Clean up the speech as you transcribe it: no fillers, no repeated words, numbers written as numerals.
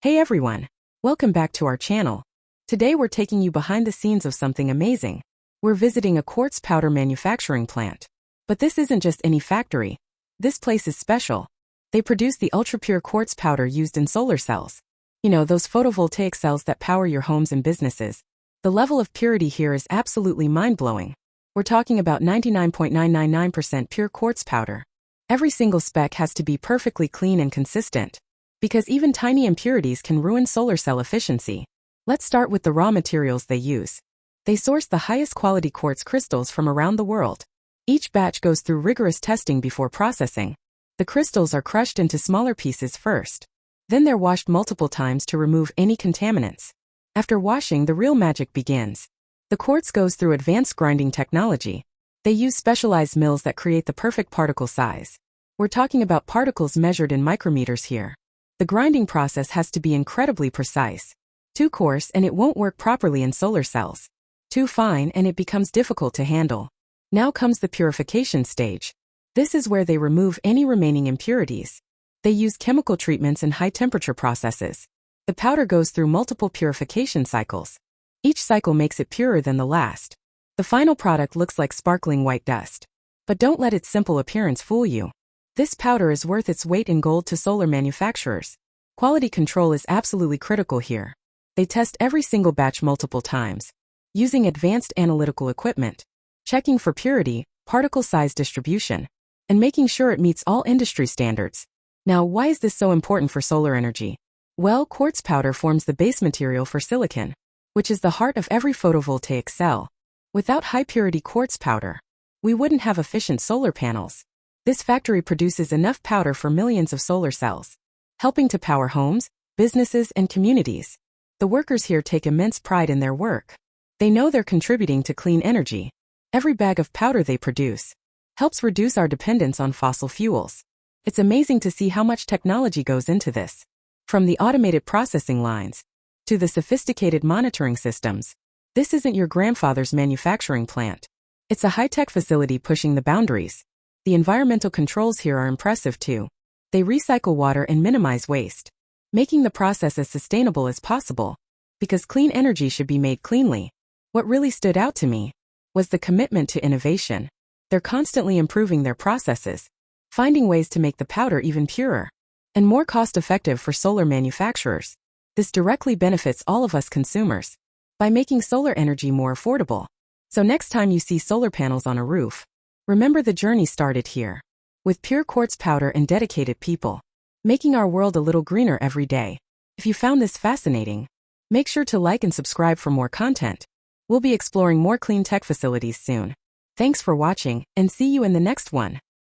Hey everyone! Welcome back to our channel. Today we're taking you behind the scenes of something amazing. We're visiting a quartz powder manufacturing plant. But this isn't just any factory. This place is special. They produce the ultra-pure quartz powder used in solar cells. You know, those photovoltaic cells that power your homes and businesses. The level of purity here is absolutely mind-blowing. We're talking about 99.999% pure quartz powder. Every single spec has to be perfectly clean and consistent, because even tiny impurities can ruin solar cell efficiency. Let's start with the raw materials they use. They source the highest quality quartz crystals from around the world. Each batch goes through rigorous testing before processing. The crystals are crushed into smaller pieces first. Then they're washed multiple times to remove any contaminants. After washing, the real magic begins. The quartz goes through advanced grinding technology. They use specialized mills that create the perfect particle size. We're talking about particles measured in micrometers here. The grinding process has to be incredibly precise. Too coarse and it won't work properly in solar cells. Too fine and it becomes difficult to handle. Now comes the purification stage. This is where they remove any remaining impurities. They use chemical treatments and high-temperature processes. The powder goes through multiple purification cycles. Each cycle makes it purer than the last. The final product looks like sparkling white dust. But don't let its simple appearance fool you. This powder is worth its weight in gold to solar manufacturers. Quality control is absolutely critical here. They test every single batch multiple times, using advanced analytical equipment, checking for purity, particle size distribution, and making sure it meets all industry standards. Now, why is this so important for solar energy? Well, quartz powder forms the base material for silicon, which is the heart of every photovoltaic cell. Without high-purity quartz powder, we wouldn't have efficient solar panels. This factory produces enough powder for millions of solar cells, helping to power homes, businesses, and communities. The workers here take immense pride in their work. They know they're contributing to clean energy. Every bag of powder they produce helps reduce our dependence on fossil fuels. It's amazing to see how much technology goes into this. From the automated processing lines to the sophisticated monitoring systems. This isn't your grandfather's manufacturing plant. It's a high-tech facility pushing the boundaries. The environmental controls here are impressive too. They recycle water and minimize waste, making the process as sustainable as possible, because clean energy should be made cleanly. What really stood out to me was the commitment to innovation. They're constantly improving their processes, finding ways to make the powder even purer and more cost-effective for solar manufacturers. This directly benefits all of us consumers by making solar energy more affordable. So next time you see solar panels on a roof, remember the journey started here, with pure quartz powder and dedicated people, making our world a little greener every day. If you found this fascinating, make sure to like and subscribe for more content. We'll be exploring more clean tech facilities soon. Thanks for watching, and see you in the next one.